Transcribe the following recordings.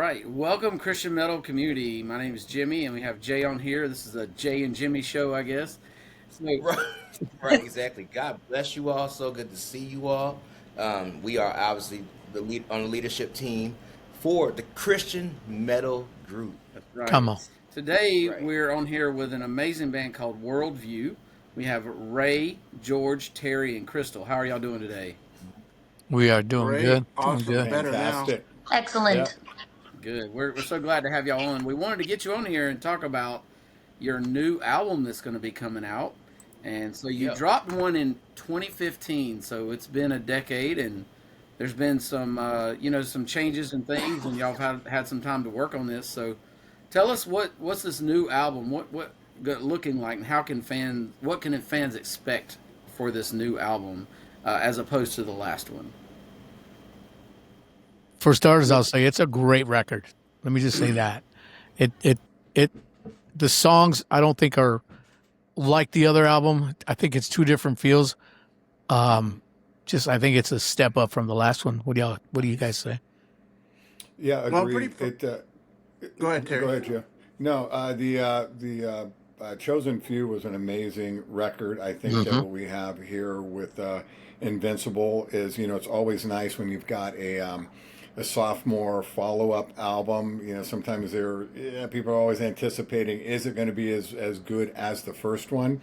right. Welcome, Christian Metal community. My name is Jimmy, and we have Jay on here. This is a Jay and Jimmy show, I guess. So, Right, right, exactly. God bless you all. So good to see you all. We are obviously the lead on the leadership team for the Christian Metal Group. that's right. Come on. Today, Right. we're on here with an amazing band called Worldview. We have Ray, George, Terry, and Crystal. How are y'all doing today? We are doing Great. good. Doing Awesome. good. Better now. Fantastic. Yep. Excellent. Good. We're so glad to have y'all on. We wanted to get you on here and talk about your new album that's going to be coming out. And so you Yep. dropped one in 2015, so it's been a decade, and there's been some, some changes and things, and y'all have had some time to work on this. So tell us what's this new album? What looking like, and what can fans expect for this new album as opposed to the last one? For starters, I'll say it's a great record. Let me just say that. It the songs I don't think are like the other album. I think it's two different feels. I think it's a step up from the last one. What do you guys say? Yeah, Well, agreed. Go ahead, Terry. Go ahead, Joe. No, the Chosen Few was an amazing record. I think that what we have here with Invincible is, it's always nice when you've got a sophomore follow-up album. Sometimes people are always anticipating, is it going to be as good as the first one?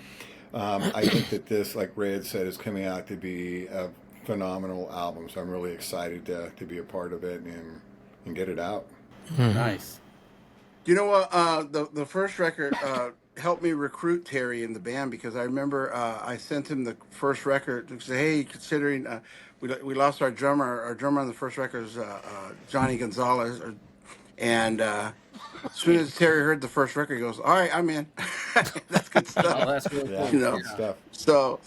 I think that this, like Ray had said, is coming out to be a phenomenal album. So I'm really excited to be a part of it and get it out. Nice. You know what? The first record helped me recruit Terry in the band because I remember I sent him the first record to say, "Hey, considering we lost our drummer. Our drummer on the first record is Johnny Gonzalez, and as soon as Terry heard the first record, he goes, "All right, I'm in." That's good Oh, stuff. that's really Yeah, cool. You know. good stuff. So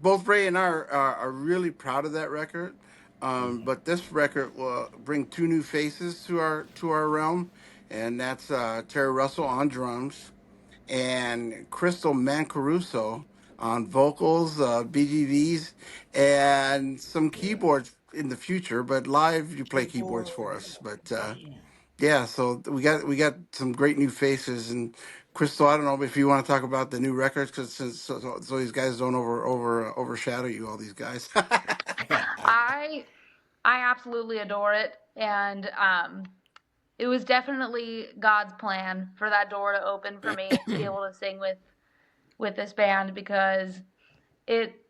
both Ray and I are really proud of that record. But this record will bring two new faces to our realm, and that's Terry Russell on drums and Crystal Mancaruso on vocals, BGVs, and some keyboards in the future. But live, you play keyboards for us. But yeah, so we got some great new faces. And Crystal, I don't know if you want to talk about the new records, because so these guys don't overshadow you, all these guys. I I absolutely adore it, and it was definitely God's plan for that door to open for me to be able to sing with this band because it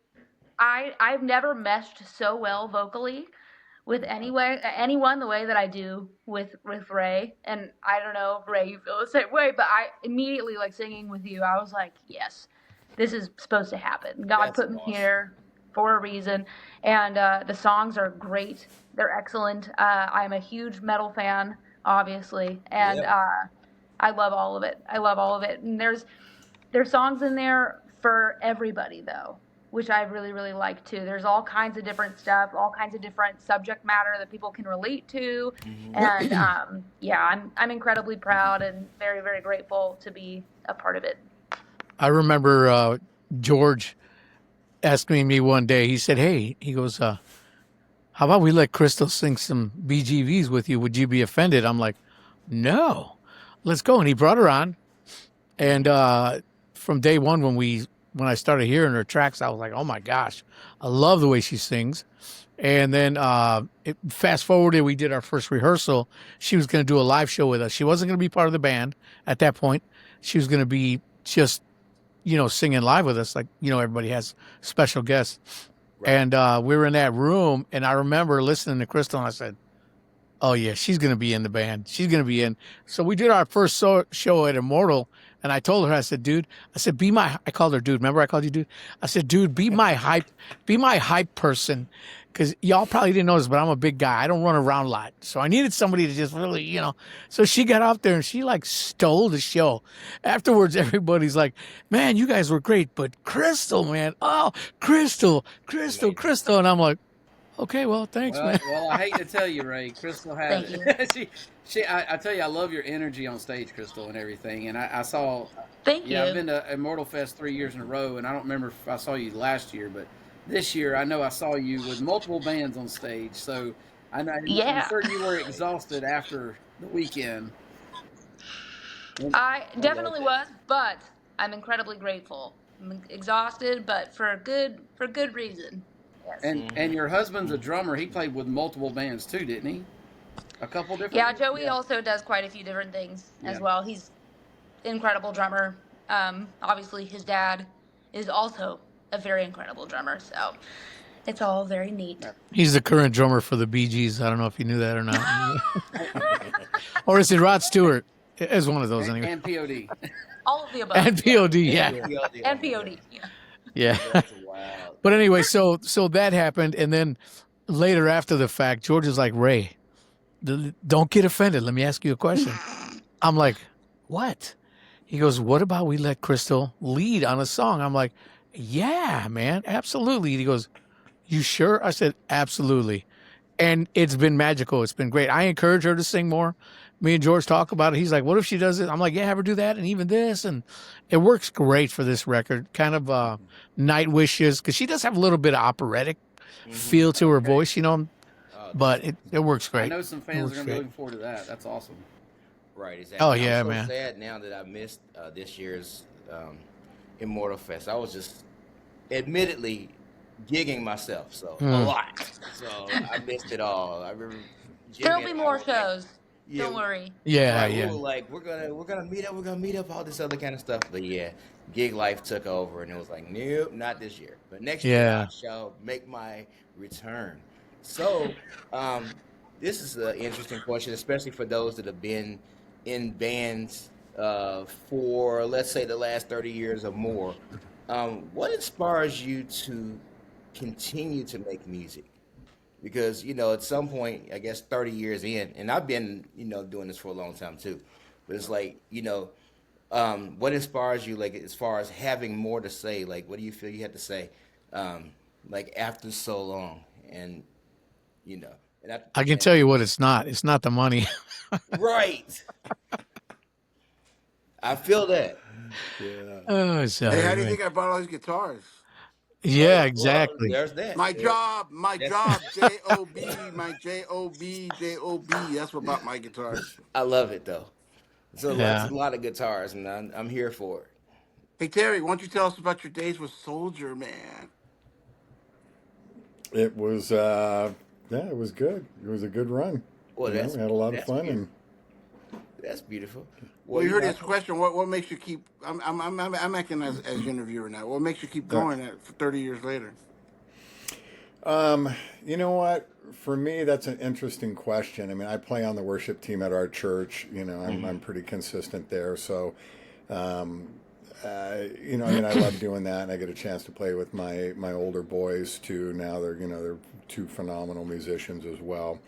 I've never meshed so well vocally with anyone the way that I do with Ray. And I don't know if Ray you feel the same way, but I immediately, like, singing with you, I was like, yes, this is supposed to happen. God That's put me awesome. here for a reason. And the songs are great. They're excellent. I'm a huge metal fan, obviously, and Yep. I love all of it. I love all of it. And there's songs in there for everybody, though, which I really, really like too. There's all kinds of different stuff, all kinds of different subject matter that people can relate to, and yeah, I'm incredibly proud and very, very grateful to be a part of it. I remember George asking me one day. He said, "Hey," he goes, "How about we let Crystal sing some BGVs with you? Would you be offended?" I'm like, "No, let's go." And he brought her on, and from day one when I started hearing her tracks, I was like, "Oh my gosh, I love the way she sings." And then fast forwarded, we did our first rehearsal. She was going to do a live show with us. She wasn't going to be part of the band at that point. She was going to be just singing live with us, like everybody has special guests. Right. And we were in that room, and I remember listening to Crystal, and I said, "Oh yeah, she's going to be in the band. She's going to be in." So we did our first show at Immortal, and I told her, I said, "Dude," I said, I called her dude. Remember I called you dude? I said, "Dude, be my hype person." Because y'all probably didn't notice, but I'm a big guy. I don't run around a lot. So I needed somebody to just really, So she got up there and she like stole the show. Afterwards, everybody's like, "Man, you guys were great. But Crystal, man. Oh, Crystal. And I'm like, "Okay, well, thanks, Well, man." well, I hate to tell you, Ray. Crystal had Thank you. I tell you, I love your energy on stage, Crystal, and everything. And I saw, Thank yeah, I've you. been to Immortal Fest 3 years in a row, and I don't remember if I saw you last year, but this year I know I saw you with multiple bands on stage. So I know. I'm Yeah. sure you were exhausted after the weekend. I I love definitely that. was, but I'm incredibly grateful. I'm exhausted, but for good reason. Yes. And your husband's a Mm-hmm. drummer. He played with multiple bands too, didn't he? A couple different Yeah, ones. Joey Yeah. also does quite a few different things Yeah. as well. He's incredible drummer. Obviously his dad is also a very incredible drummer, so it's all very neat. He's the current drummer for the Bee Gees. I don't know if you knew that or not. Or is it Rod Stewart? It's one of those anyway. And POD. All of the above, And yeah. POD, And yeah. PLD. Oh And my goodness, POD, yeah. Yeah. that's wild. But anyway, so that happened, and then later after the fact, George is like, Ray, don't get offended. Let me ask you a question. I'm like, what? He goes, what about we let Crystal lead on a song? I'm like, yeah, man, absolutely. He goes, you sure? I said, absolutely. And it's been magical. It's been great. I encourage her to sing more. Me and George talk about it. He's like, what if she does it? I'm like, yeah, have her do that and even this. And it works great for this record. Kind of night wishes, because she does have a little bit of operatic Mm-hmm. feel to her Okay. voice, you know, Oh, that's but it works I great. know some It fans are works going to be great. looking forward to that. That's awesome. right. Oh, Exactly. I'm yeah, so man. sad now that I missed this year's Immortal Fest. I was just admittedly gigging myself so a Mm. lot, so I missed it all. I remember There'll Jimmy be and I more were like, shows. yeah, Don't worry. Yeah, right. We yeah. were like, we're gonna meet up, all this other kind of stuff. But yeah, gig life took over, and it was like, nope, not this year. But next year I Yeah. shall make my return. So, um, this is an interesting question, especially for those that have been in bands for, let's say, the last 30 years or more. What inspires you to continue to make music? Because at some point, I guess 30 years in, and I've been doing this for a long time too, but it's like, what inspires you, like, as far as having more to say? Like, what do you feel you have to say, um like, after so long? And you know and I I can and tell you what it's not. It's not the money. right, I feel that. Yeah. Oh, Hey, sorry, how do you man. think I bought all these guitars? Yeah, Well, exactly. there's that. My job, That's Job, my Job. That's what bought my guitars. I love it though. So it's Yeah. a lot of guitars, and I'm here for it. Hey Terry, why don't you tell us about your days with Soldier Man? It was, yeah, it was good. It was a good run. Well, We had a lot of that's fun, beautiful. and That's beautiful. Well, We heard his question. What makes you keep? I'm acting as your interviewer now. What makes you keep uh, going for 30 years later? you know what? For me, that's an interesting question. I mean, I play on the worship team at our church. Mhm. I'm pretty consistent there. So, I mean, I love doing that, and I get a chance to play with my older boys too. Now they're two phenomenal musicians as well.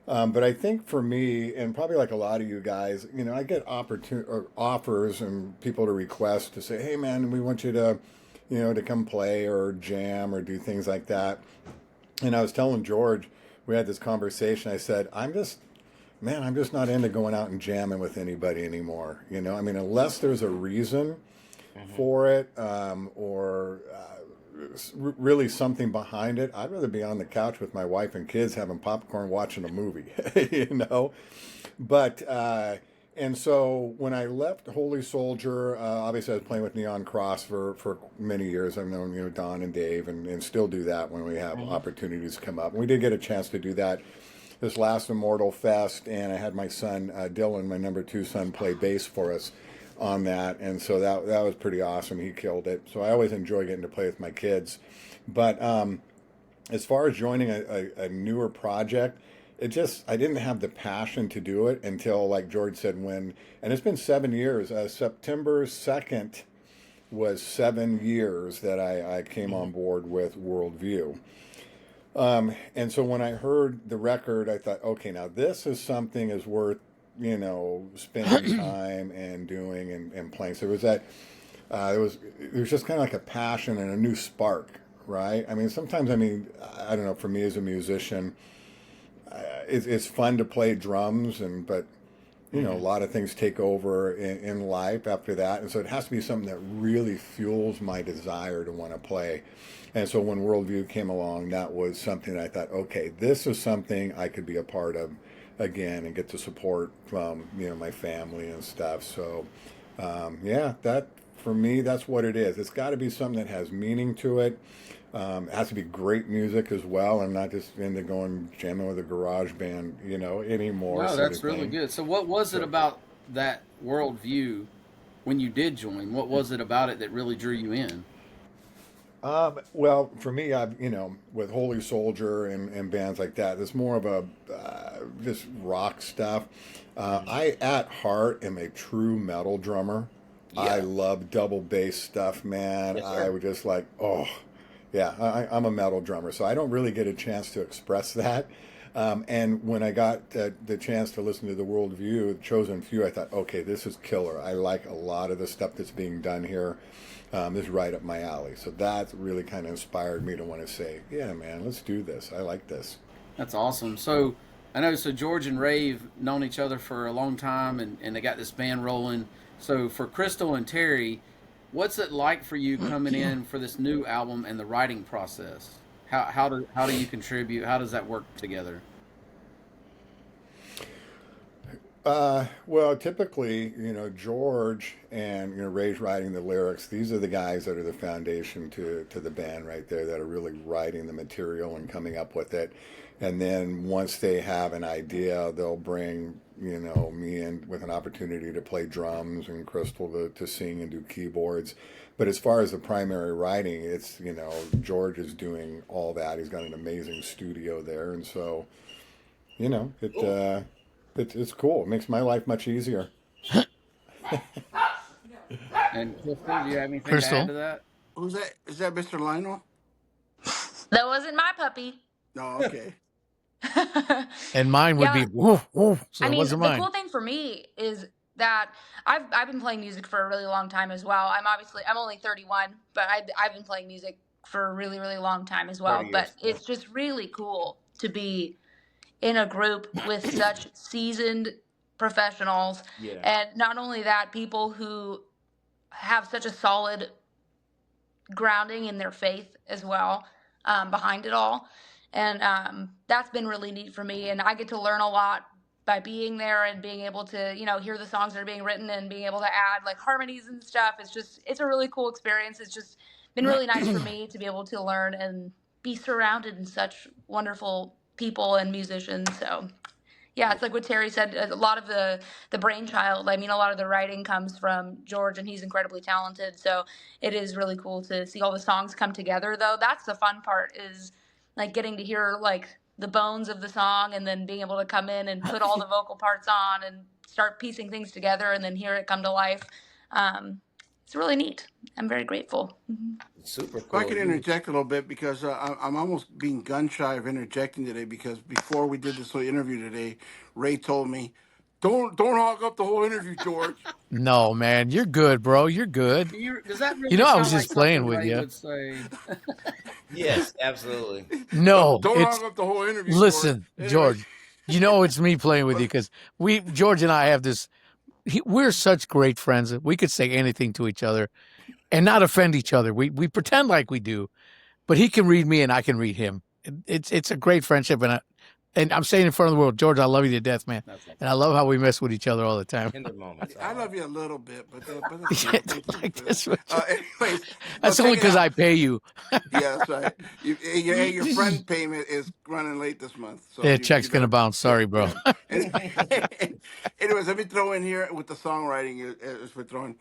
But I think for me, and probably like a lot of you guys, I get or offers and people to request to say, "Hey, man, we want you to, to come play or jam or do things like that." And I was telling George, we had this conversation. I said, I'm just not into going out and jamming with anybody anymore. I mean, unless there's a reason Mhm. for it, or really something behind it. I'd rather be on the couch with my wife and kids having popcorn watching a movie, you know. But and so when I left Holy Soldier, obviously I was playing with Neon Cross for many years. I've known Don and Dave, and still do that when we have Mhm. opportunities come up. And we did get a chance to do that this last Immortal Fest, and I had my son Dylan, my number two son, play bass for us on that, and so that was pretty awesome. He killed it. So I always enjoy getting to play with my kids. But as far as joining a newer project, I didn't have the passion to do it until, like George said, and it's been 7 years. September 2nd was 7 years that I came on Mhm. board with Worldview. And so when I heard the record, I thought, okay, now this is something is worth, spending time and doing and playing. So it was that, it was just kind of like a passion and a new spark, right? I mean, sometimes, I don't know, for me as a musician, it's fun to play drums, but a lot of things take over in life after that. And so it has to be something that really fuels my desire to want to play. And so when Worldview came along, that was something I thought, okay, this is something I could be a part of again and get the support from, my family and stuff. So, yeah, that for me, that's what it is. It's got to be something that has meaning to it. It has to be great music as well, and not just into going jamming with a garage band, anymore, No, sort that's of really thing. good. So, what was it So, about that worldview when you did join? What was it about it that really drew you in? well, for me, I've, with Holy Soldier and bands like that, it's more of a just rock stuff. Hmm. I, at heart, am a true metal drummer. I Yeah. love double bass stuff, man. Yes, I sir. would just like, oh, yeah, I'm a metal drummer, so I don't really get a chance to express that. And when I got the chance to listen to the Worldview, Chosen Few, I thought, okay, this is killer. I like a lot of the stuff that's being done here. This is right up my alley. So that really kind of inspired me to want to say, yeah, man, let's do this. I like this. That's awesome. So, I know, so George and Ray have known each other for a long time and they got this band rolling. So, for Crystal and Terry, what's it like for you coming in for this new album and the writing process? How do you contribute? How does that work together? Well, typically, George and Ray's writing the lyrics. These are the guys that are the foundation to the band right there that are really writing the material and coming up with it. And then once they have an idea, they'll bring me in with an opportunity to play drums and Crystal to sing and do keyboards. But as far as the primary writing, it's George is doing all that. He's got an amazing studio there, and so you know it. Cool. It's cool. It makes my life much easier. And Crystal, do you have anything to add Crystal. to that? Who's that? Is that Mr. Lionel? That wasn't my puppy. No, okay. And mine would Yeah, be woof woof. So I it mean, wasn't the mine. cool thing for me is that I've been playing music for a really long time as well. I'm only 31, but I've been playing music for a really really long time as 30 well. But years. Yeah. it's just really cool to be in a group with such seasoned professionals, Yeah. and not only that, people who have such a solid grounding in their faith as well, behind it all. And that's been really neat for me. And I get to learn a lot by being there and being able to, hear the songs that are being written and being able to add like harmonies and stuff. It's a really cool experience. It's just been really nice for me to be able to learn and be surrounded in such wonderful people and musicians. So yeah, it's like what Terry said. A lot of the brainchild. I mean, a lot of the writing comes from George, and he's incredibly talented. So it is really cool to see all the songs come together. Though that's the fun part, is like getting to hear like the bones of the song, and then being able to come in and put all the vocal parts on and start piecing things together, and then hear it come to life. Um, it's really neat. I'm very grateful. Super If I cool. could You. interject a little bit because I'm almost being gun shy of interjecting today because before we did this little interview today, Ray told me, "Don't hog up the whole interview, George." No, man, you're good, bro. You're good. Does that really I was sound like just playing something with Ray you. would say? Yes, absolutely. No, Don't it's hog up the whole interview, George. listen, Anyway, George. It's me playing with you because George and I have this. We're such great friends that we could say anything to each other and not offend each other. We pretend like we do, but he can read me and I can read him. It's a great friendship, and I'm saying in front of the world, George, I love you to death, man, That's and I love how we mess with each other all the time. Tender moments. I Oh, love you a little bit, but that's Yeah, cool. Thank you like for that. that's what Anyways, well, that's only check it because I out. pay you. Yeah, that's right. Your friend payment is running late this month, so Yeah, you check's gonna better. bounce. Yeah, Sorry, bro. yeah. And, anyways, let me throw in here with the songwriting as we're throwing.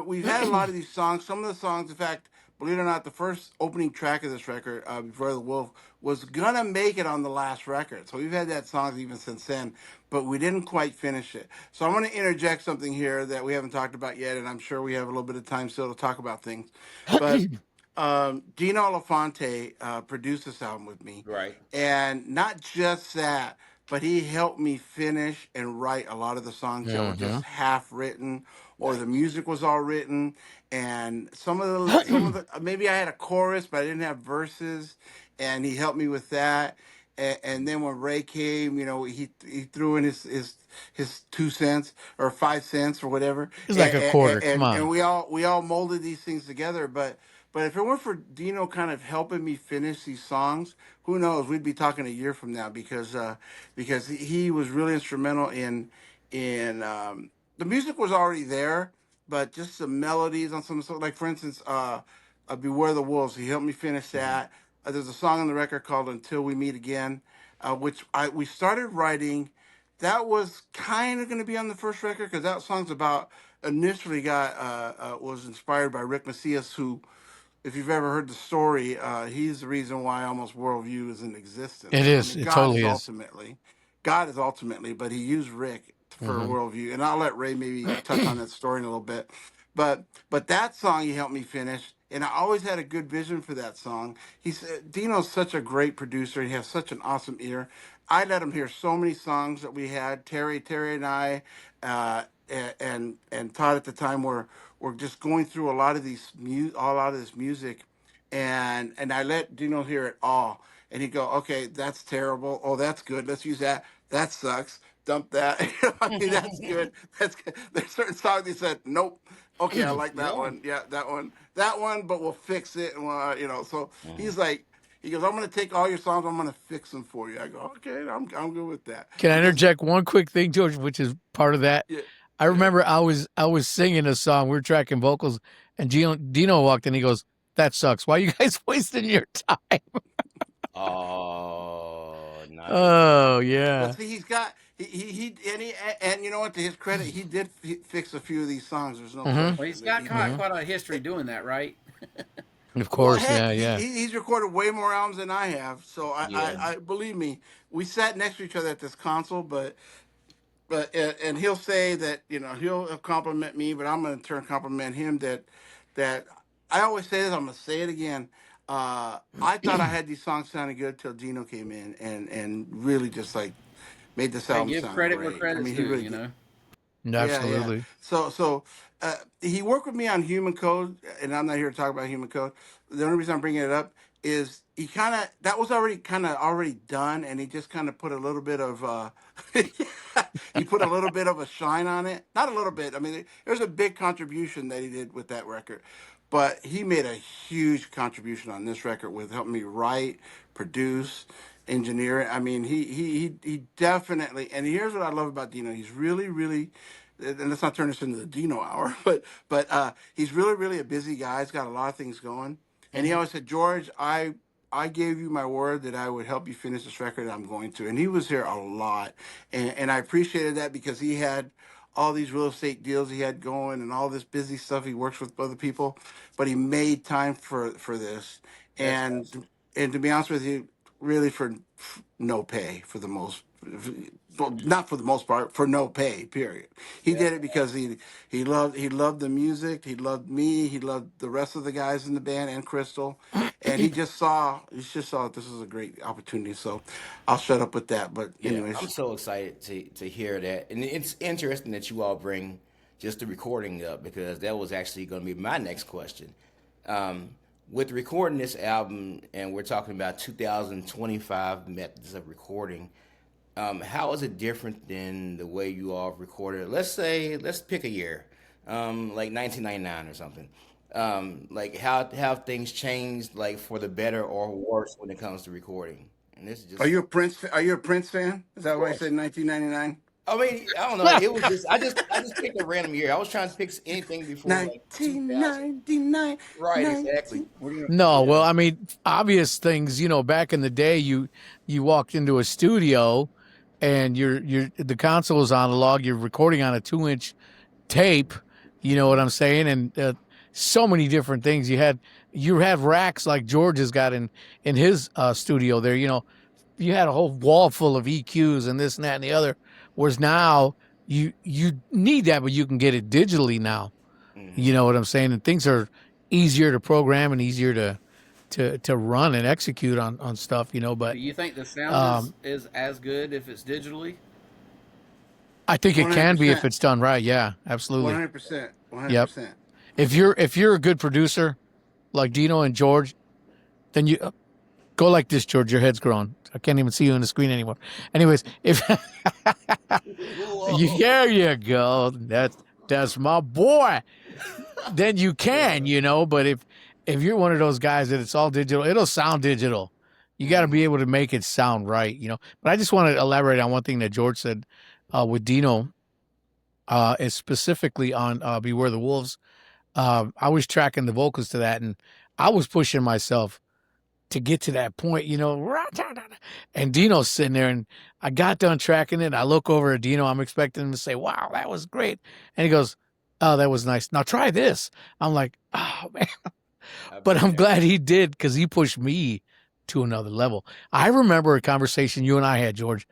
We've had a lot of these songs. Some of the songs, in fact, believe it or not, the first opening track of this record, "Before the Wolf," was gonna make it on the last record. So we've had that song even since then, but we didn't quite finish it. So I'm going to interject something here that we haven't talked about yet, and I'm sure we have a little bit of time still to talk about things. But Dino Elefante produced this album with me, right. and not just that, but he helped me finish and write a lot of the songs that were Hmm. just half written, or the Nice. music was all written, and some of the maybe I had a chorus, but I didn't have verses, and he helped me with that. and then when Ray came, he threw in his 2 cents or 5 cents or whatever, It's like a quarter. Come and on. we all molded these things together. But if it weren't for Dino kind of helping me finish these songs, who knows? We'd be talking a year from now because he was really instrumental in the music was already there, but just the melodies on some like for instance, Beware the Wolves. He helped me finish that. There's a song on the record called "Until We Meet Again," which we started writing. That was kind of going to be on the first record because that song's about initially got was inspired by Rick Macias, who, if you've ever heard the story, he's the reason why almost Worldview is in It existence. I is. mean, It totally is. God is ultimately, but he used Rick for Hmm. Worldview, and I'll let Ray maybe touch on that story in a little bit. But that song he helped me finish, and I always had a good vision for that song. He said Dino's such a great producer. He has such an awesome ear. I let him hear so many songs that we had. Terry and I, and Todd at the time were just going through a lot of this music, and I let Dino hear it all, and he'd go, okay, that's terrible. Oh, that's good. Let's use that. That sucks. Dump that. I mean, that's good. That's good. There's certain songs he said, nope. Okay, I like that Yeah. one. Yeah, that one, but we'll fix it. And so Mhm. he's like, he goes, I'm gonna take all your songs, I'm gonna fix them for you. I go, okay, I'm good with that Can I because interject one quick thing, George, which is part of that? yeah, I yeah. remember I was singing a song. We were tracking vocals, and Dino walked in. He goes, "That sucks. Why are you guys wasting your time?" Oh, nice. Oh But yeah. see, he's got and you know what? To his credit, he did fix a few of these songs. There's no Hmm. Well, question he's that got he quite, did. Hmm. quite a history doing that, right? Of Well, course. heck, Yeah. Yeah. he's recorded way more albums than I have. So Yeah. I believe me, we sat next to each other at this console, and he'll say that he'll compliment me, but I'm going to turn compliment him that I always say this. I'm going to say it again. I thought I had these songs sounding good till Dino came in and really just like made this Hey, album give sound credit where great. I credit's mean, he due, really you did. know? Yeah, yeah. Absolutely. So he worked with me on Human Code, and I'm not here to talk about Human Code. The only reason I'm bringing it up is he kind of that was already done, and he just kind of put a little bit of he put a little bit of a shine on it. Not a little bit. I mean, there's a big contribution that he did with that record, but he made a huge contribution on this record with helping me write, produce, engineer it. I mean, he definitely. And here's what I love about Dino. He's really, really. And let's not turn this into the Dino hour, but he's really, really a busy guy. He's got a lot of things going, and he Hmm. always said, George, I gave you my word that I would help you finish this record. And I'm going to, and he was here a lot, and I appreciated that because he had all these real estate deals he had going and all this busy stuff. He works with other people, but he made time for this, That's and awesome. and to be honest with you, really for no pay for the most. Well, not for the most part, for no pay. Period. He That's did it because he loved the music. He loved me. He loved the rest of the guys in the band and Crystal, and he just saw this is a great opportunity. So I'll shut up with that. But Yeah, I'm anyways, so excited to hear that, and it's interesting that you all bring just the recording up because that was actually going to be my next question. Um, with recording this album, and we're talking about 2025 methods of recording, how is it different than the way you all recorded it? Let's say, let's pick a year, like 1999 or something. Like how have things changed, like for the better or worse when it comes to recording? And this is are just, you a Prince? Are you a Prince fan? Is of that why you course. said 1999? I mean, I don't know. It was just I just picked a random year. I was trying to pick anything before like 2000. 1999, Right, exactly. 19. No, Yeah. well, I mean, obvious things. Back in the day, you walked into a studio, and the console was analog. You're recording on a 2-inch tape. You know what I'm saying? And so many different things. You have racks like George has got in his studio there. You had a whole wall full of EQs and this and that and the other. Whereas now you need that, but you can get it digitally now. You Hmm. know what I'm saying? And things are easier to program and easier to run and execute on stuff. Do But you think the sound is um, is as good if it's digitally? I think it can be if 100%, it's done right. Yeah, absolutely. 100%, Yep. 100%. If you're a good producer like Dino and George, then Go like this, George. Your head's growing. I can't even see you on the screen anymore. Anyways, if Whoa. there you go. That's my boy. Then you can, Uh, but if you're one of those guys that it's all digital, it'll sound digital. You got to be mhm. able to make it sound right. But I just want to elaborate on one thing that George said with Dino, is specifically on Beware the Wolves. I was tracking the vocals to that, and I was pushing myself to get to that point. And Dino's sitting there, and I got done tracking it. I look over at Dino. I'm expecting him to say, "Wow, that was great," and he goes, "Oh, that was nice. Now try this." I'm like, "Oh man," I've but been I'm there. glad he did because he pushed me to another level. I remember a conversation you and I had, George,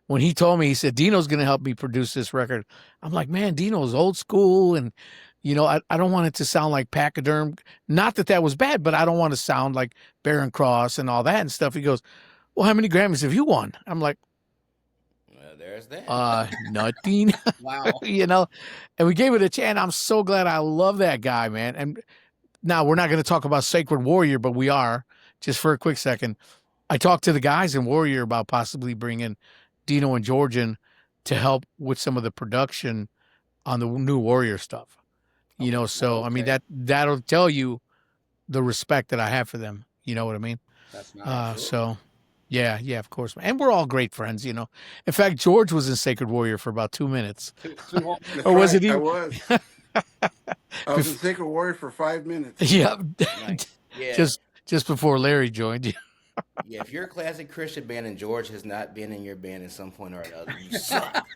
when he told me, he said, Dino's going to help me produce this record. I'm like, man, Dino's old school. And, I don't want it to sound like Pachyderm. Not that that was bad, but I don't want to sound like Baron Cross and all that and stuff. He goes, well, how many Grammys have you won? I'm like, Well, there's that. nothing, Wow. and we gave it a chance. I'm so glad. I love that guy, man. And now we're not going to talk about Sacred Warrior, but we are just for a quick second. I talked to the guys in Warrior about possibly bringing Dino and Georgian to help with some of the production on the new Warrior stuff. So I mean Okay. that'll tell you the respect that I have for them. You know what I mean? That's nice. Absolutely. So yeah, of course, and we're all great friends. In fact, George was in Sacred Warrior for about 2 minutes, Two whole That's or was right. it I even? was. I was in Sacred Warrior for 5 minutes. Yeah, Nice. Yeah. just before Larry joined you. Yeah. If you're a classic Christian band and George has not been in your band at some point or another, you suck.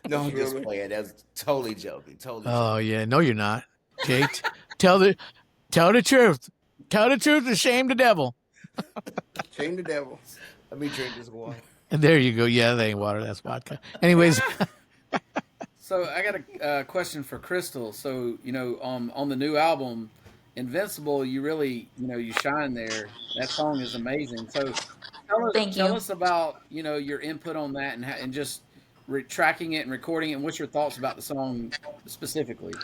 No, I'm just Absolutely. playing. That's totally joking. Totally Oh joking. yeah, no, you're not, Jake. tell the tell the truth. Tell the truth and shame the devil. Shame the devil. Let me drink this water. And there you go. Yeah, that ain't water. That's vodka. Anyways, So I got a question for Crystal. So on the new album, Invincible, you really you shine there. That song is amazing. So tell us Thank tell you. us about your input on that and just tracking it and recording it. And what's your thoughts about the song specifically?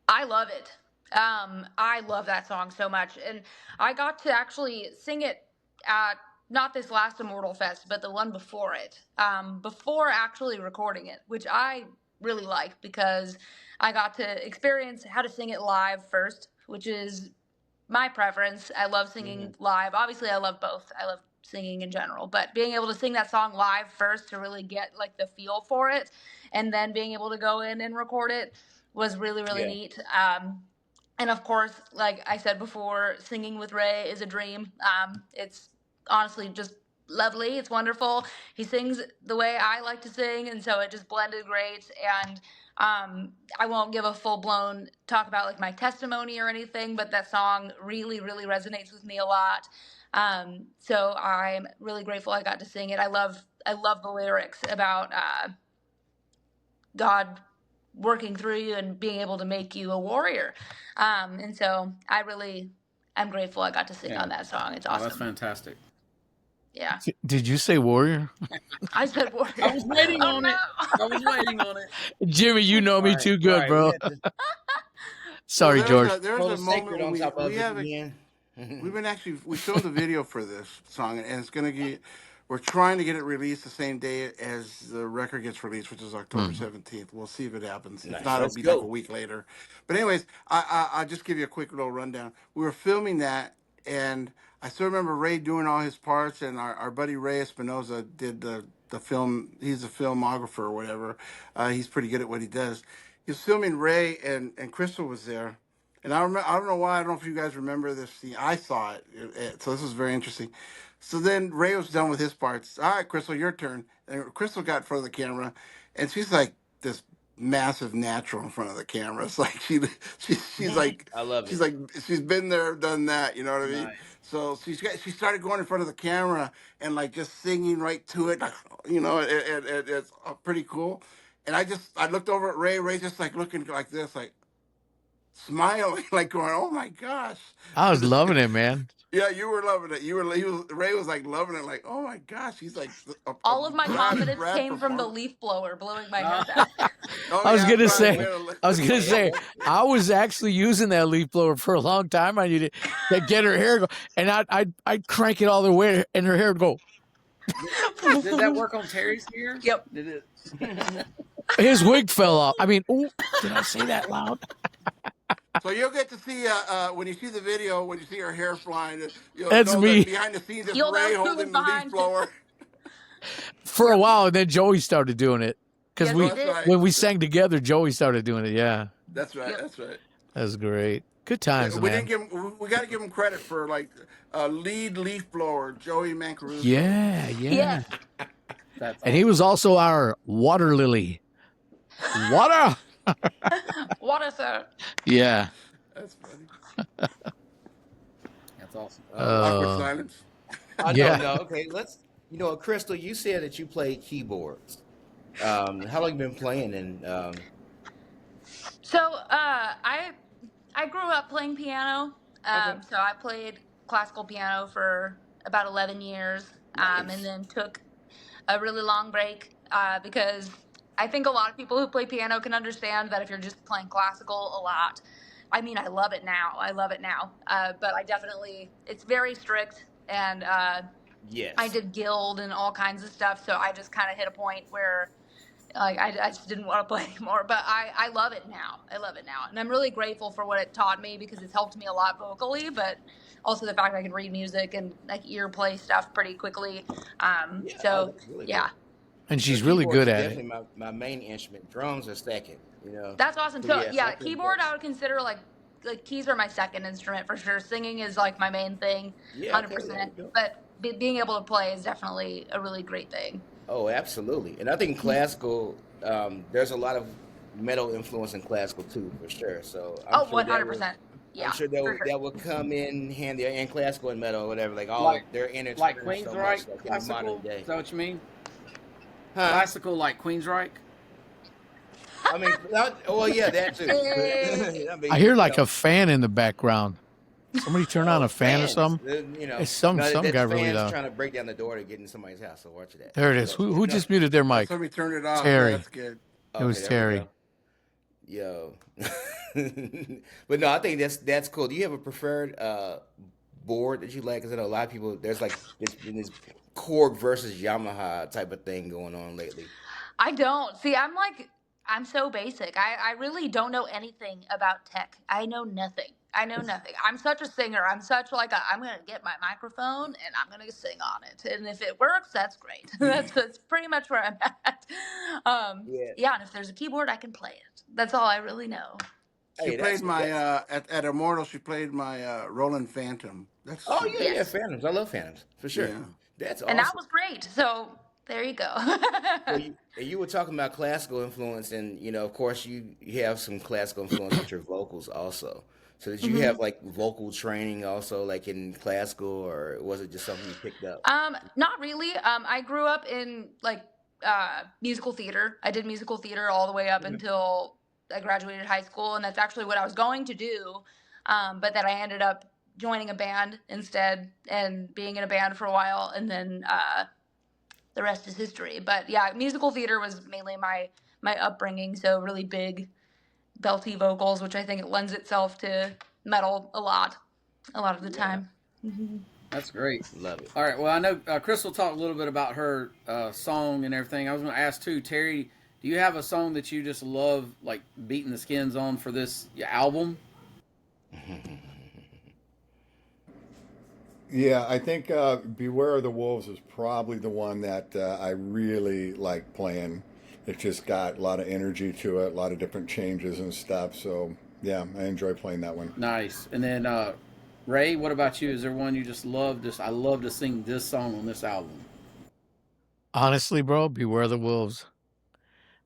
I love it. I love that song so much, and I got to actually sing it at not this last Immortal Fest, but the one before it. Before actually recording it, which I really like because I got to experience how to sing it live first, which is my preference. I love Hmm. singing live. Obviously, I love both. I love singing in general, but being able to sing that song live first to really get like the feel for it, and then being able to go in and record it was really really Yeah. neat. And of course, like I said before, singing with Ray is a dream. It's honestly just lovely. It's wonderful. He sings the way I like to sing, and so it just blended great. And I won't give a full blown talk about like my testimony or anything, but that song really, really resonates with me a lot. So I'm really grateful I got to sing it. I love the lyrics about God working through you and being able to make you a warrior. And so I'm grateful I got to sing Yeah. on that song. It's Oh, that's awesome. fantastic. Yeah. did you say Warrior? I said I warrior. was waiting Oh on it. I was no. waiting on it. Jimmy, you know me Right. too good, Right. We bro. had to Well, Sorry, George. there's throw a the moment sacred when on we top we of it have a again. we filmed the video for this song, and it's gonna get. We're trying to get it released the same day as the record gets released, which is October Hmm. 17th. We'll see if it happens. If Nice. not, it'll Let's be like a go. week later. But anyways, I'll just give you a quick little rundown. We were filming that, and I still remember Ray doing all his parts, and our buddy Ray Espinoza did the film. He's a filmographer or whatever. He's pretty good at what he does. He was filming Ray, and Crystal was there. And I don't know why. I don't know if you guys remember this scene. I saw it. So this was very interesting. So then Ray was done with his parts. All right, Crystal, your turn. And Crystal got in front of the camera, and she's like this massive natural in front of the camera. It's like she's like I love she's it. like she's been there, done that. You know what I mean? Nice. So she started going in front of the camera and like just singing right to it. Like, it's pretty cool. And I looked over at Ray. Ray just like looking like this, like smiling, like going, "Oh my gosh!" I was loving it, man. Yeah, you were loving it. Ray was like loving it, like, "Oh my gosh, he's like a All of my confidence Brad came from the performer." leaf blower blowing my hair Uh, back. Oh I was yeah, that's gonna right. say, We oh, had I was gonna Yeah, say, I was actually using that leaf blower for a long time. I needed to get her hair go, and I'd crank it all the way, and her hair would go. did that work on Terry's hair? Yep. Did it? His wig fell off. I mean, ooh, did I say that loud? So you'll get to see when you see the video, when you see her hair flying, you'll That's know that me behind the scenes it's You'll know Ray who was holding the leaf behind it. blower. for a Yep. while, and then Joey started doing it because Yes, Oh, he we that's did. right. when we sang together, Joey started doing it. Yeah, That's right. Yep. That's right. that was great. Good Yeah, times, we didn't man. give him. We got to give him credit for like lead leaf blower Joey Mancaruso. Yeah, yeah. Yes. That's And he awesome. was also our water lily. Water. What is it? Yeah. That's funny. That's awesome. oh Awkward wow. silence. No, Yeah. no. Okay, let's. Crystal, you said that you play keyboards. How long you been playing? And So, I grew up playing piano. okay, So I played classical piano for about 11 years, and nice. then took a really long break because I think a lot of people who play piano can understand that if you're just playing classical a lot, I mean, I love it now. I love it now. But I definitely, it's very strict. And I Yes. did guild and all kinds of stuff. So I just kind of hit a point where like I just didn't want to play anymore. But I love it now. I love it now. And I'm really grateful for what it taught me because it's helped me a lot vocally, but also the fact I can read music and like ear play stuff pretty quickly. Yeah. Oh, So that's really yeah, good. And Because she's really keyboards good are at it. definitely my main instrument. Drums are second. that's awesome. So So yes, I yeah, think keyboard I that's would consider like keys are my second instrument for sure. Singing is like my main thing, yeah. Okay, there 100%. we go. But being able to play is definitely a really great thing. Oh, absolutely. And I think classical, there's a lot of metal influence in classical too, for sure. So Oh, 100%. I'm Yeah, sure for sure. that will come in handy in classical and metal or whatever. Like all Like they're like intertwined so much, Queensryche like in the modern classical. day. Is that what you mean? Huh? Classical like Queensryche. I mean, well, yeah, that too. Hey. But I I mean, hear like a fan in the background. Somebody turn on oh, a fan or fans. something. It's some No, some that's guy really fans loud. trying to break down the door to get in somebody's house. So watch that. There it is. Who No, just muted their no, mic? somebody turned it off. Yeah, Terry. that's good. It Okay, was there we Terry. go. Yo. But no, I think that's cool. Do you have a preferred board that you like? Because I know a lot of people. There's like this Korg versus Yamaha type of thing going on lately. I don't. See, I'm so basic. I really don't know anything about tech. I know nothing. I know nothing. I'm such a singer. I'm such like I'm going to get my microphone and I'm going to sing on it. And if it works, that's great. That's pretty much where I'm at. Yeah. Yeah, and if there's a keyboard, I can play it. That's all I really know. She Hey, played my that's. at Immortal. She played my Roland Phantom. That's Oh super. yeah, yeah, Yes. Phantoms. I love Phantoms for sure. Yeah. That's And that awesome. was great. So there you go. So you were talking about classical influence, and of course, you have some classical influence with your vocals also. So did you Mhm. have like vocal training also, like in classical, or was it just something you picked up? Not really. I grew up in like musical theater. I did musical theater all the way up Okay. until I graduated high school, and that's actually what I was going to do. But then I ended up joining a band instead and being in a band for a while, and then the rest is history. But yeah, musical theater was mainly my upbringing. So really big, belty vocals, which I think it lends itself to metal a lot of the Yeah, time. Mhm. That's great. love it. All right. Well, I know Crystal talked a little bit about her song and everything. I was going to ask too, Terry. Do you have a song that you just love, like beating the skins on for this album? Yeah, I think Beware of the Wolves is probably the one that I really like playing. It just got a lot of energy to it, a lot of different changes and stuff. So, yeah, I enjoy playing that one. Nice. And then Ray, what about you? Is there one you just love? Just I love to sing this song on this album. Honestly, bro, Beware the Wolves.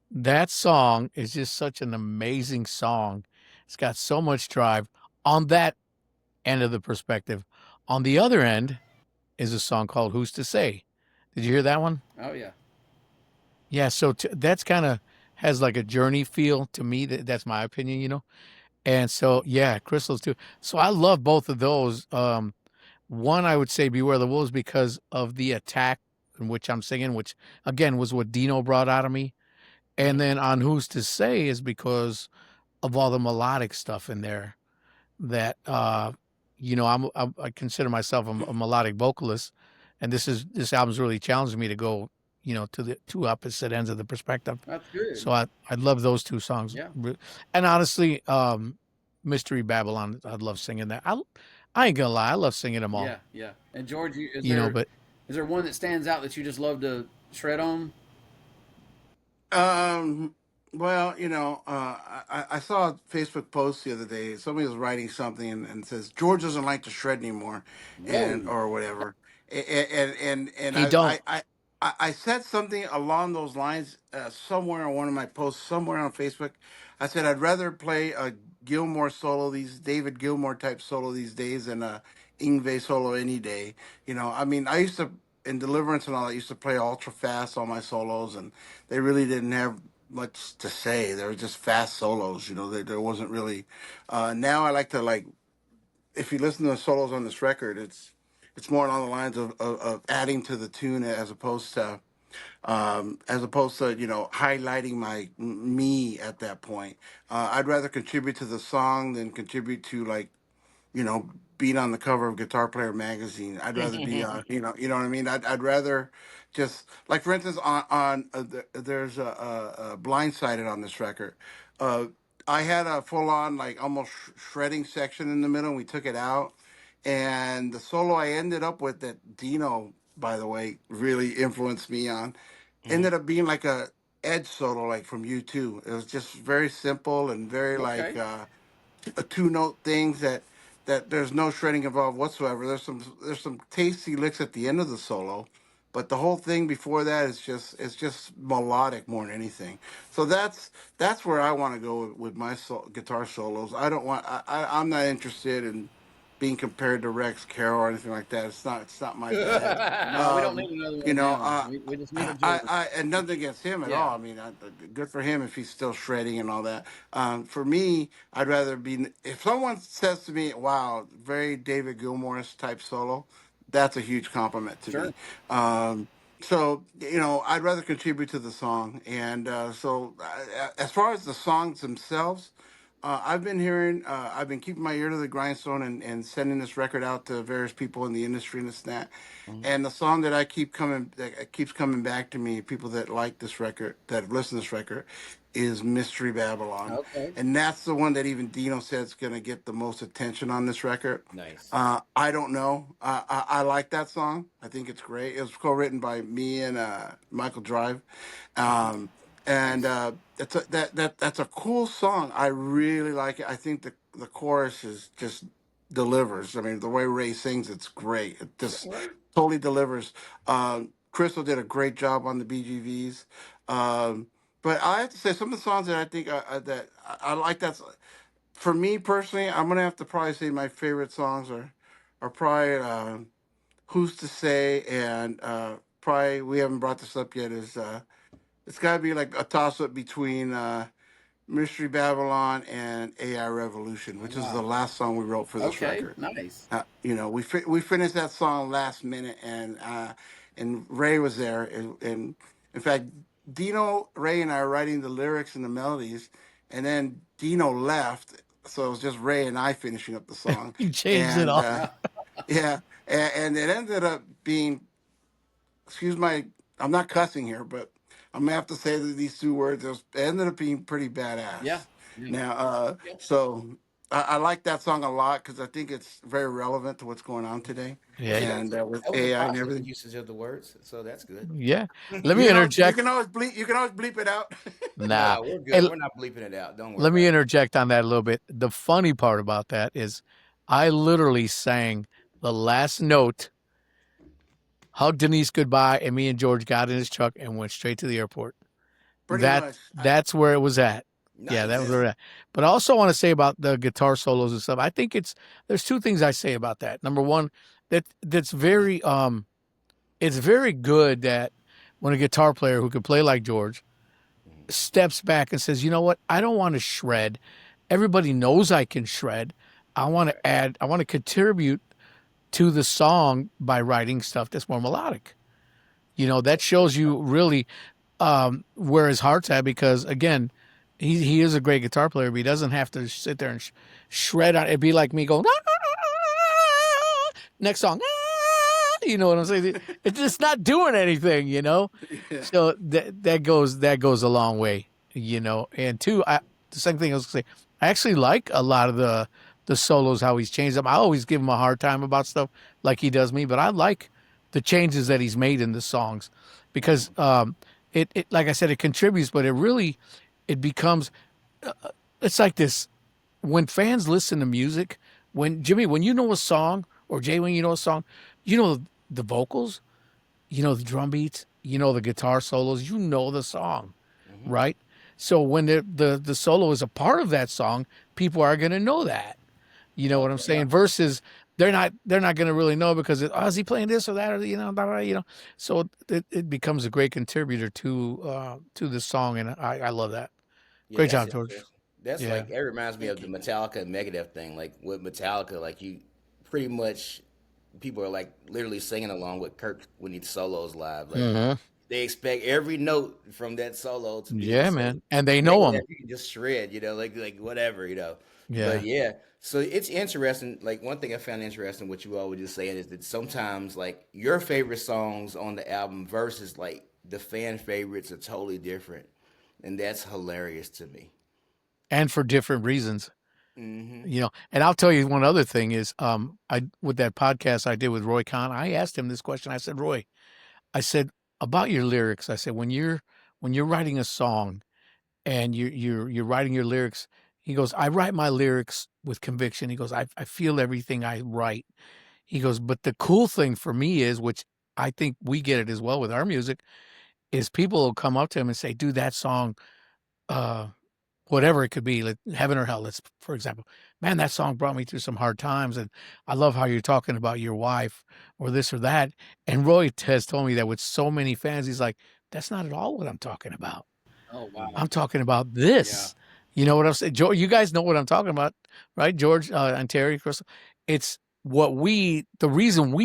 That song is just such an amazing song. It's got so much drive on that end of the perspective. On the other end is a song called Who's to Say. Did you hear that one? Oh yeah. Yeah, so that's kind of has like a journey feel to me. That's my opinion, And so, yeah, Crystals too. So I love both of those. One, I would say Beware the Wolves because of the attack in which I'm singing, which again was what Dino brought out of me. And Mhm. then on Who's to Say is because of all the melodic stuff in there that, I consider myself a melodic vocalist. And this album's really challenged me to go, to the two opposite ends of the perspective. That's good. So I love those two songs. Yeah, And honestly, Mystery Babylon, I love singing that. I ain't gonna lie, I love singing them all. yeah, yeah. And George, But is there one that stands out that you just love to shred on? Um, well, I saw a Facebook post the other day. Somebody was writing something and says George doesn't like to shred anymore, and Whoa. or whatever. And he don't. I said something along those lines somewhere on one of my posts, somewhere on Facebook. I said I'd rather play a Gilmore solo, these David Gilmore type solo these days, than a Ingve solo any day. I mean, I used to in Deliverance and all. I used to play ultra fast on my solos, and they really didn't have much to say. They were just fast solos. There wasn't really. Now I like to like if you listen to the solos on this record, it's more along the lines of adding to the tune as opposed to highlighting me at that point. I'd rather contribute to the song than contribute to like you know, being on the cover of Guitar Player magazine. I'd rather be on, you know what I mean. I'd rather just like, for instance, there's a Blindsided on this record. Uh, I had a full on like almost shredding section in the middle. And we took it out, and the solo I ended up with that Dino, by the way, really influenced me on, Mhm. ended up being like a edge solo like from U2. It was just very simple and very like Okay. a two note things that there's no shredding involved whatsoever. There's some tasty licks at the end of the solo, but the whole thing before that is just melodic more than anything. So that's where I want to go with my guitar solos. I don't want I'm not interested in being compared to Rex Carroll or anything like that. It's not my bag. No, we don't Um, need another you one of know, them. We just need a George. and nothing against him at Yeah, all. I mean, good for him if he's still shredding and all that. For me, I'd rather be. If someone says to me, "Wow, very David Gilmour type solo," that's a huge compliment to sure. me. So I'd rather contribute to the song. And as far as the songs themselves, I've been keeping my ear to the grindstone and sending this record out to various people in the industry and this and that. Mhm. And the song that keeps coming back to me, people that like this record, that have listened to this record, is Mystery Babylon. Okay. And that's the one that even Dino said is going to get the most attention on this record. Nice. I don't know. I like that song. I think it's great. It was co-written by me and Michael Drive. Um, and Nice. that's a cool song. I really like it. I think the chorus is just delivers. I mean, the way Ray sings, it's great. It just Sure. totally delivers. Crystal did a great job on the BGVs. But I have to say, some of the songs that I think that I like, for me personally, I'm gonna have to probably say my favorite songs are probably "Who's to Say" and probably, we haven't brought this up yet, is it's got to be like a toss up between Mystery Babylon and AI Revolution, which is the Wow. last song we wrote for this Okay. record. Nice. We finished that song last minute, and Ray was there, and in fact, Dino, Ray, and I were writing the lyrics and the melodies, and then Dino left, so it was just Ray and I finishing up the song, He changed it and all. yeah, and it ended up being, excuse my, I'm not cussing here, but I'm gonna have to say that these two words, it ended up being pretty Yeah. badass. Yeah. Now, so I like that song a lot because I think it's very relevant to what's going on today, Yeah, Hey, and with that was a AI and positive everything. usage of the words, so that's good. yeah. Let You me can always, you interject. can always bleep, it out. Nah. No, we're Hey, good. We're not bleeping it out. Don't worry let me about it. interject on that a little bit. The funny part about that is I literally sang the last note, hugged Denise goodbye, and me and George got in his truck and went straight to the airport. Pretty much. That's where it was at. Yeah, that was Nice. where Yeah. it at. But I also want to say about the guitar solos and stuff. I think there's two things I say about that. Number one, that's very it's very good that when a guitar player who can play like George Mhm. steps back and says, you know what, I don't want to shred. everybody knows I can shred. I want to contribute to the song by writing stuff that's more melodic. That shows you really where his heart's at because again, he is a great guitar player, but he doesn't have to sit there and shred on. It'd be like me going next song. You know what I'm saying? It's just not doing anything. Yeah. So that goes a long way. And two, the second thing I was gonna say, I actually like a lot of the solos how he's changed them. I always give him a hard time about stuff like he does me, but I like the changes that he's made in the songs because it like I said, it contributes, but it becomes it's like this when fans listen to music, when you know a song, or Jay, when you know a song, you know the vocals, you know the drum beats, you know the guitar solos, you know the song, Hmm. right? So when the solo is a part of that song, people are going to know that. You know what I'm Okay. saying? Versus they're not going to really know because is he playing this or that or blah, blah, So it becomes a great contributor to the song, and I love that. Yeah, Great that's job, George. interesting. That's Yeah. like it reminds me of Thank the you. Metallica and Megadeth thing. Like with Metallica, like you pretty much people are like literally singing along with Kirk when he solos live. Like Hmm. they expect every note from that solo to be the Yeah, same. man. And they know Megadeth, him. you can just shred, like whatever. But Yeah. yeah, so it's interesting. Like one thing I found interesting, what you all were just saying, is that sometimes like your favorite songs on the album versus like the fan favorites are totally different, and that's hilarious to me. And for different reasons. Hmm. And I'll tell you one other thing is I with that podcast I did with Roy Khan, I asked him this question. I said, Roy, I said about your lyrics, I said when you're writing a song and you're writing your lyrics, he goes, I write my lyrics with conviction. He goes, I feel everything I write. He goes, but the cool thing for me is, which I think we get it as well with our music, is people will come up to him and say, dude, that song, uh, whatever it could be, like Heaven or Hell, let's for example, man, that song brought me through some hard times, and I love how you're talking about your wife or this or that. And Roy has told me that with so many fans, he's like, that's not at all what I'm talking about. Oh wow. I'm talking about Yeah. this. You know what I'm saying? George, you guys know what I'm talking about, right? George, and Terry, Crystal. It's the reason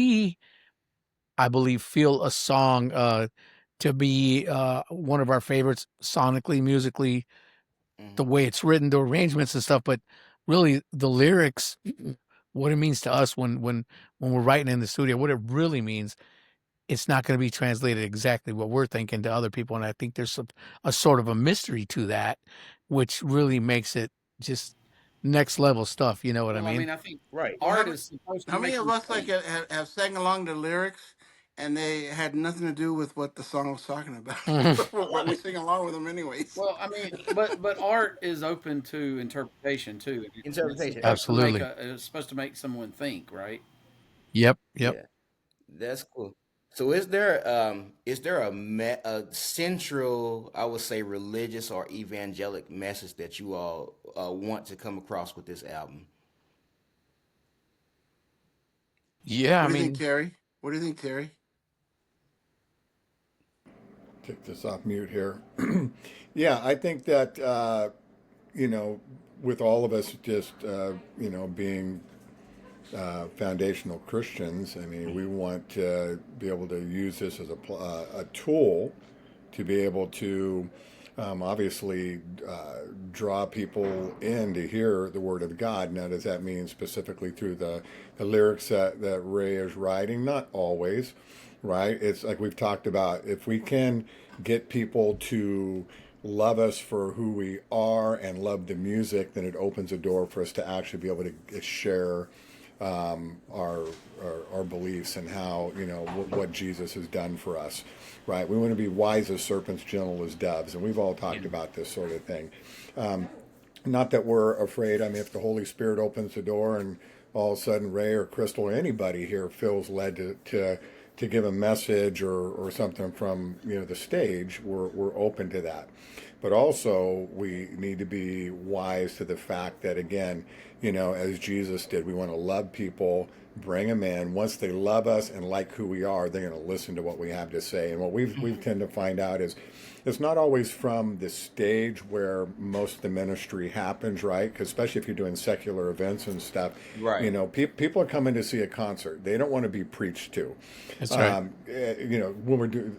I believe, feel a song to be one of our favorites sonically, musically, the Hmm. way it's written, the arrangements and stuff, but really the lyrics, what it means to us when we're writing in the studio, what it really means, it's not going to be translated exactly what we're thinking to other people. And I think there's a sort of a mystery to that, which really makes it just next level stuff. You know what I Well, I mean? mean, I think Right. Well, art is supposed to how many make of you us like think. have sang along the lyrics, and they had nothing to do with what the song was talking about, Mhm. but we sing along with them anyways. Well, I mean, but art is open to interpretation too, and it's Interpretation, supposed to make absolutely. Absolutely. a it's supposed to make someone think, right? Yep. Yep. Yeah, that's cool. So is there a central, I would say, religious or evangelic message that you all want to come across with this album? Yeah. What I do you think, mean, Terry? What do you think, Terry? Take this off mute here. Yeah, I think that you know, with all of us just being foundational Christians, I mean, we want to be able to use this as a tool to be able to obviously draw people in to hear the Word of God. Now, does that mean specifically through the lyrics that Ray is writing? Not always, right? It's like we've talked about. If we can get people to love us for who we are and love the music, then it opens a door for us to actually be able to share our, our beliefs and how what Jesus has done for us, right? We want to be wise as serpents, gentle as doves, and we've all talked about this sort of thing. Not that we're afraid. I mean, if the Holy Spirit opens the door and all of a sudden Ray or Crystal or anybody here feels led to give a message or something from the stage, we're open to that. but also we need to be wise to the fact that, again, as Jesus did, we want to love people, bring them in. Once they love us and like who we are, they're going to listen to what we have to say. And what we've tend to find out is it's not always from the stage where most of the ministry happens, right? Because especially if you're doing secular events and stuff, Right. people are coming to see a concert. They don't want to be preached to. That's right. When we're doing,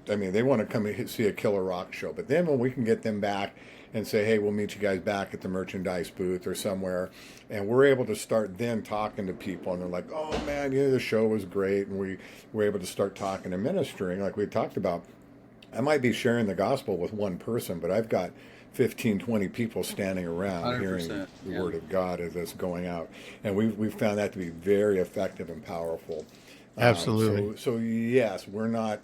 I mean, they want to come and see a Killer Rock show. But then when we can get them back and say, hey, we'll meet you guys back at the merchandise booth or somewhere, and we're able to start then talking to people, and they're like, oh man, the show was great, and we were able to start talking and ministering like we talked about. I might be sharing the gospel with one person, but I've got 15, 20 people standing around hearing 100%. the Yeah. word of God as it's going out. And we've found that to be very effective and powerful. Absolutely. So yes, we're not,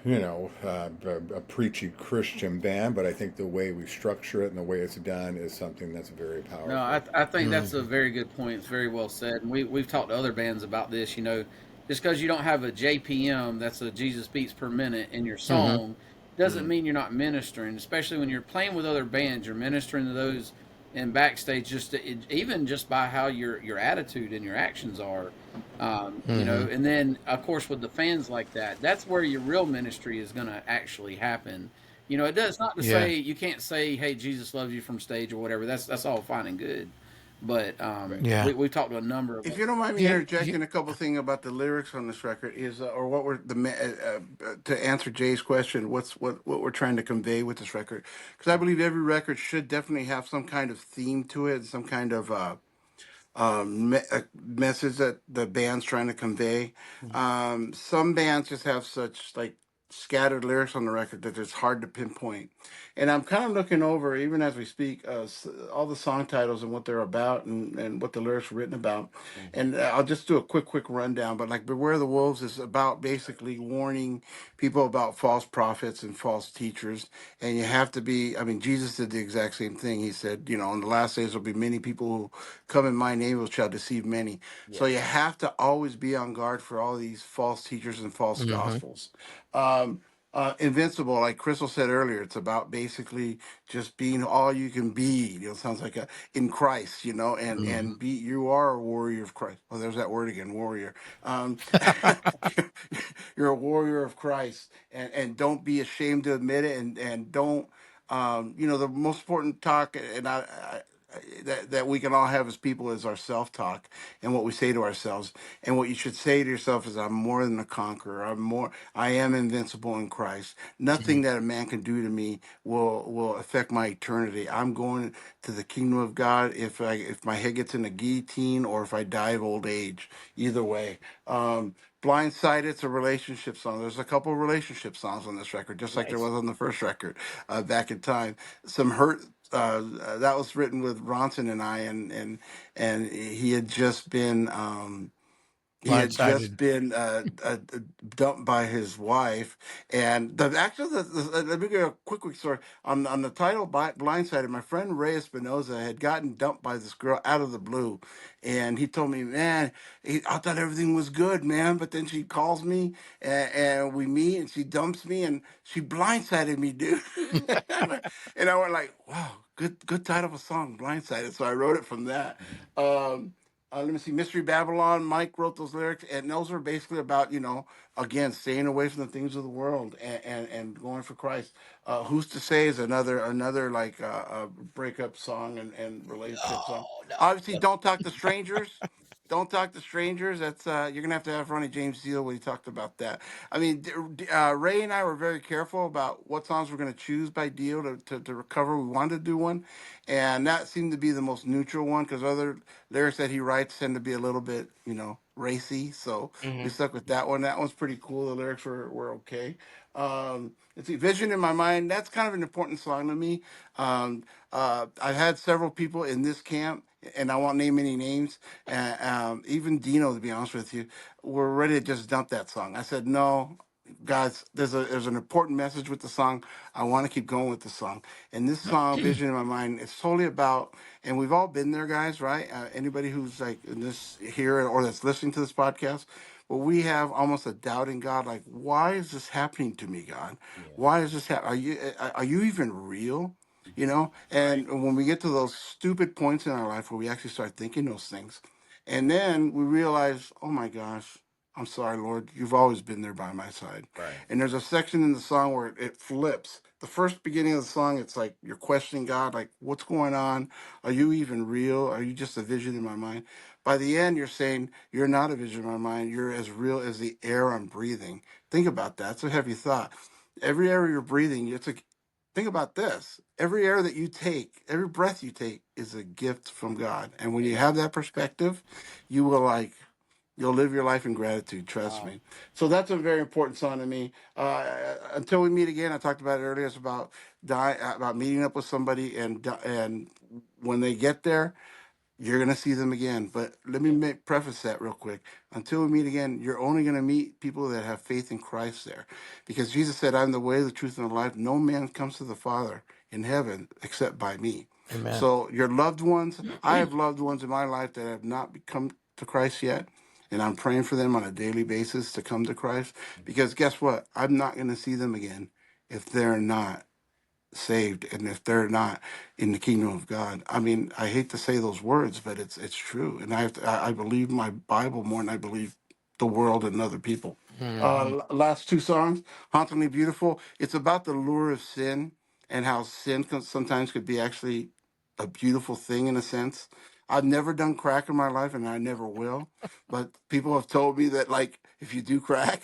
a preachy Christian band, but I think the way we structure it and the way it's done is something that's very No, powerful. I think that's a Mhm. very good point. It's very well said. And we've talked to other bands about this. Just because you don't have a JPM, that's a Jesus beats per minute in your Mhm. song, doesn't Mm. mean you're not ministering. Especially when you're playing with other bands, you're ministering to those in backstage. Even just by how your attitude and your actions are, Mhm. And then of course with the fans like that, that's where your real ministry is going to actually happen. It does not to Yeah. say you can't say, "Hey, Jesus loves you" from stage or whatever. That's all fine and good, but Right. Yeah. we've talked to a number of. If you don't mind me Yeah. interjecting a couple things about the lyrics on this record is, or what we're to answer Jay's question, what we're trying to convey with this record? Because I believe every record should definitely have some kind of theme to it, some kind of message that the band's trying to convey. Mhm. Some bands just have such like scattered lyrics on the record that it's hard to pinpoint. And I'm kind of looking over, even as we speak, all the song titles and what they're about and what the lyrics were written about. Mhm. And I'll just do a quick rundown. But like Beware the Wolves is about basically warning people about false prophets and false teachers. And you have to be, I mean, Jesus did the exact same thing. He said, in the last days there'll be many people who come in my name shall deceive many. So you Yes. have to always be on guard for all these false teachers and false Mhm. gospels. Um, Invincible, like Crystal said earlier, it's about basically just being all you can be. Sounds like in Christ, and Mhm. be you are a warrior of Christ. Oh, there's that word again, warrior. You're a warrior of Christ, and don't be ashamed to admit it, and don't. The most important talk, and that we can all have as people is our self-talk and what we say to ourselves. And what you should say to yourself is, I'm more than a conqueror. I am invincible in Christ. Nothing that a man can do to me will affect my eternity. I'm going to the kingdom of God if my head gets in a guillotine or if I die of old age. Either way. Blindsided, it's a relationship song. There's a couple of relationship songs on this record, just like there Nice. was on the first record back in time. Some hurt. That was written with Ronson and I, and he had just been. He had just Blindsided. been dumped by his wife, and let me give you a quick story on the title "Blindsided." My friend Ray Espinoza had gotten dumped by this girl out of the blue, and he told me, "Man, I thought everything was good, man, but then she calls me and we meet, and she dumps me, and she blindsided me, dude." And I went like, "Wow, good title of a song, Blindsided." So I wrote it from that. Um, let me see, Mystery Babylon. Mike wrote those lyrics, and those were basically about, again, staying away from the things of the world and going for Christ. Who's to say is another like breakup song and relationship song. Oh no. Obviously, don't talk to strangers. Don't talk to strangers. That's you're gonna have Ronnie James Dio when he talked about that. I mean, Ray and I were very careful about what songs we're gonna choose by Dio to recover. We wanted to do one, and that seemed to be the most neutral one because other lyrics that he writes tend to be a little bit, racy. So we Hmm. stuck with that one. That one's pretty cool. The lyrics were okay. Let's see, Vision in My Mind. That's kind of an important song to me. I've had several people in this camp, and I won't name any names. Even Dino, to be honest with you, were ready to just dump that song. I said, no, guys, there's an important message with the song. I want to keep going with the song. And this song, Vision in My Mind, it's totally about, and we've all been there, guys, right? Anybody who's like in this here or that's listening to this podcast, where we have almost a doubt in God, like, why is this happening to me, God? Yeah. Why is this happening? Are you even real? You know, and when we get to those stupid points in our life where we actually start thinking those things, and then we realize, oh my gosh, I'm sorry, Lord, you've always been there by my side. Right. And there's a section in the song where it flips. The first beginning of the song, it's like you're questioning God, like, what's going on? Are you even real? Are you just a vision in my mind? By the end, you're saying, you're not a vision in my mind. You're as real as the air I'm breathing. Think about that. It's a heavy thought. Every air you're breathing, it's a think about this. Every air that you take, every breath you take is a gift from God. And when you Amen. have that perspective, you will like you'll live your life in gratitude. Trust Wow. me. So that's a very important song to me. Until we meet again, I talked about it earlier. It's about about meeting up with somebody, and when they get there, you're going to see them again. But let me Yeah. preface that real quick. Until we meet again, you're only going to meet people that have faith in Christ there. Because Jesus said, I'm the way, the truth, and the life. No man comes to the Father in heaven except by me. Amen. So your loved ones, I have loved ones in my life that have not come to Christ yet. And I'm praying for them on a daily basis to come to Christ. Because guess what? I'm not going to see them again if they're not saved and if they're not in the kingdom of God. I mean, I hate to say those words, but it's true. And I believe my Bible more than I believe the world and other people. Hmm. Last two songs, Hauntingly Beautiful. It's about the lure of sin and how sin sometimes could be actually a beautiful thing in a sense. I've never done crack in my life and I never will. But people have told me that, like, if you do crack,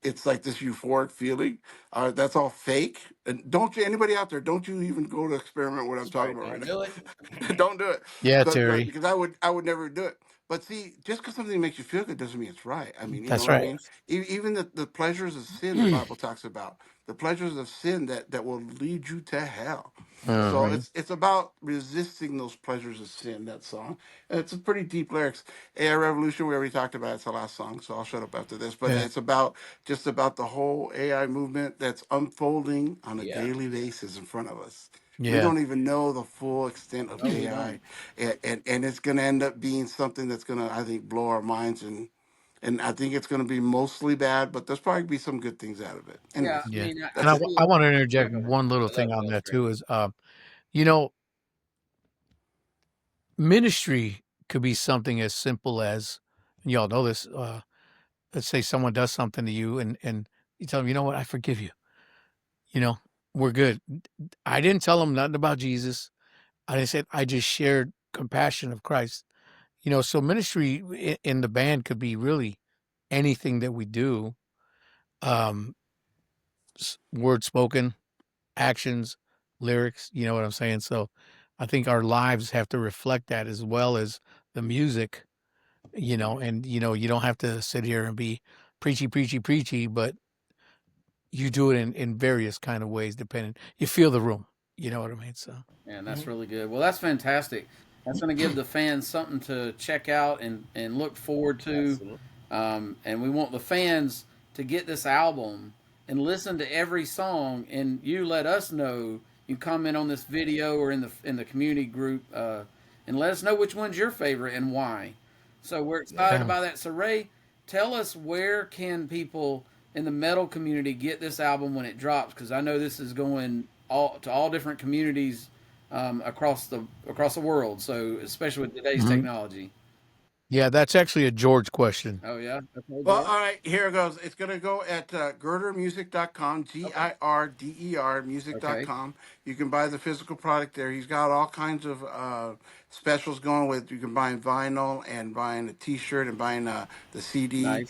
it's like this euphoric feeling. That's all fake. And don't you, anybody out there, don't you even go to experiment what I'm That's talking right. about right Don't do it. now. Don't do it. Yeah, But Terry. because I would never do it. But see, just because something makes you feel good doesn't mean it's right. I mean, you know That's what I right. mean? Even the pleasures of sin the Bible talks about, the pleasures of sin that will lead you to hell. So Hmm. it's about resisting those pleasures of sin. That song. And it's a pretty deep lyrics. AI Revolution, we already talked about. It's the last song, so I'll shut up after this. But Yeah. it's about just about the whole AI movement that's unfolding on a Yeah. daily basis in front of us. We Yeah. don't even know the full extent of No, we AI, don't. and it's going to end up being something that's going to, I think, blow our minds, and I think it's going to be mostly bad, but there's probably be some good things out of it. Yeah, Anyways, I Yeah. mean, I And that's it. feel. I want to Yeah, interject go ahead. one little I love thing it. on That was that great. too is, you know, ministry could be something as simple as, and y'all know this, let's say someone does something to you and you tell them, you know what, I forgive you. You know, we're good. I didn't tell them nothing about Jesus. I said, I just shared compassion of Christ. You know, so ministry in the band could be really anything that we do. Um, word spoken, actions, lyrics, you know what I'm saying? So I think our lives have to reflect that as well as the music, you know, and you don't have to sit here and be preachy, preachy, preachy, but you do it in various kind of ways depending. You feel the room, you know what I mean? So And that's Mhm. really good. Well, that's fantastic. That's going to give the fans something to check out and look forward to. Absolutely. And we want the fans to get this album and listen to every song. And you let us know. You comment on this video or in the community group, and let us know which one's your favorite and why. So we're excited Yeah. yeah. about that. So Ray, tell us where can people in the metal community get this album when it drops? Because I know this is going all different communities across the world. So especially with today's Mhm. technology. Yeah, that's actually a George question. Oh yeah, okay, Well, George. all right, here it goes. It's going to go at girdermusic.com, Okay. GIRDER Okay, music.com. You can buy the physical product there. He's got all kinds of specials going with. You can buy vinyl and buying a T-shirt and buying the CD. nice.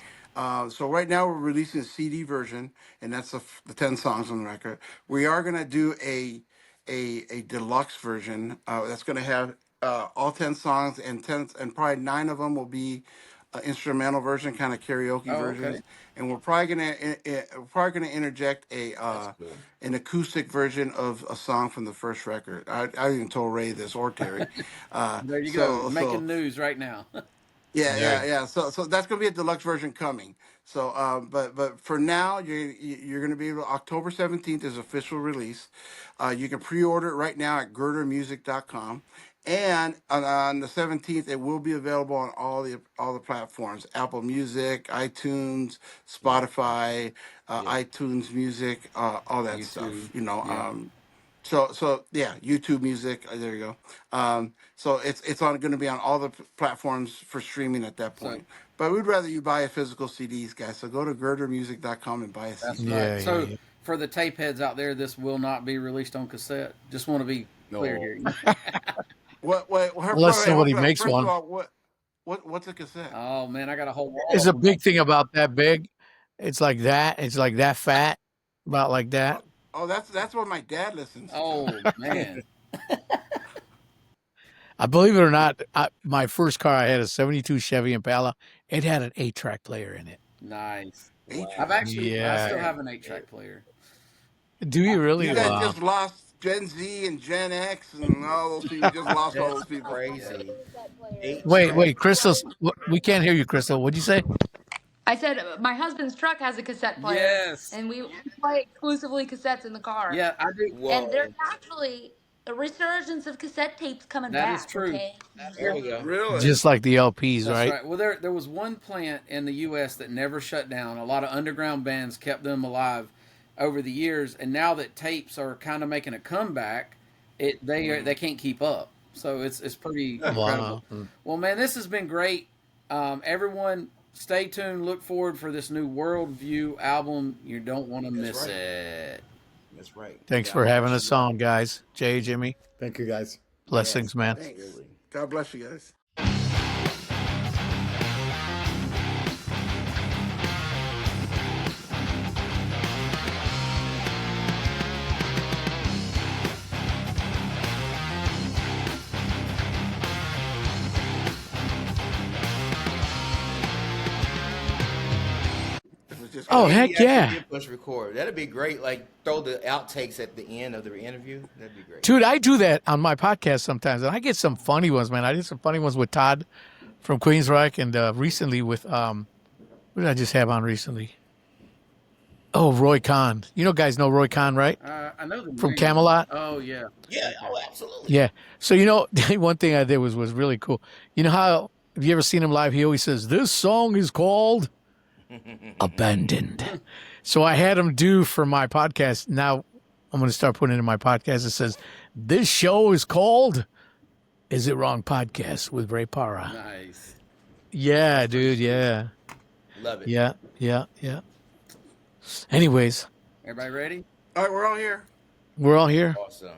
So right now we're releasing a CD version, and that's the 10 songs on the record. We are going to do a deluxe version that's going to have all 10 songs, and 10 and probably 9 of them will be instrumental version, kind of karaoke Oh, okay. versions, and we're probably gonna interject That's cool. an acoustic version of a song from the first record. I even told Ray this or Terry. There you go. So Making news right now. yeah, Yeah. yeah, yeah. So that's gonna be a deluxe version coming. So, but for now, you're gonna be able. October 17th is official release. You can pre-order it right now at girdermusic.com. And on the 17th, it will be available on all the platforms: Apple Music, iTunes, Yeah. Spotify, Yeah. iTunes Music, all that stuff. YouTube. Yeah. So yeah, YouTube Music. There you go. So it's on going to be on all the platforms for streaming at that So point. But we'd rather you buy a physical CDs, guys. So go to girdermusic.com and buy a that's CD. right. Yeah, yeah, So yeah. for the tape heads out there, this will not be released on cassette. Just want to be clear No. here. Unless somebody makes First of one. all, what's a cassette? Oh man, I got a whole wall It's of a them. big thing about that big. It's like that. It's like that fat. About like Oh, that. oh, that's what my dad listens to. Oh man, I believe it or not, my first car I had a '72 Chevy Impala. It had an 8-track player in it. nice. Eight-track. I Yeah. still Man. have an 8-track player. Do you really? You guys Wow. just lost Gen Z and Gen X and all those people. You just lost all those That's people. crazy. Eight Wait, track. wait, Crystal. We can't hear you, Crystal. What'd you say? I said my husband's truck has a cassette player, Yes. and we play exclusively cassettes in the car. Yeah, I do. And there's Whoa. actually a resurgence of cassette tapes coming That is back. true. Okay, There we go. Really? Just like the LPs, That's right? right. Well, there was one plant in the U.S. that never shut down. A lot of underground bands kept them alive over the years, and now that tapes are kind of making a comeback, they can't keep up. So it's pretty incredible. Wow. Mm. Well, man, this has been great. Everyone, stay tuned. Look forward for this new Worldview album. You don't want to That's miss right. it. That's right. Thanks God for having bless us you on, all. guys. Jay, Jimmy, Thank you, guys. Yes, blessings, man. Thanks. absolutely. God bless you guys. It was just Oh, What if crazy. he heck actually yeah. did push record? That'd be great. Like throw the outtakes at the end of the interview. That'd be great. Dude, I do that on my podcast sometimes, and I get some funny ones, man. I did some funny ones with Todd from Queensryche, and recently with what did I just have on recently? Oh, Roy Khan. You know, guys know Roy Khan, right? I know the From name. Camelot. Oh yeah. Yeah. Okay. Oh, absolutely. Yeah. So one thing I did was really cool. You know how have you ever seen him live? He always says this song is called Abandoned. So I had him do for my podcast. Now I'm going to start putting it in my podcast. It says this show is called Is It Wrong Podcast with Ray Parra. Nice. Yeah, dude. Yeah. Love it. Yeah. Yeah. Yeah. Anyways, Everybody ready? All right, we're all here. we're all here. Awesome.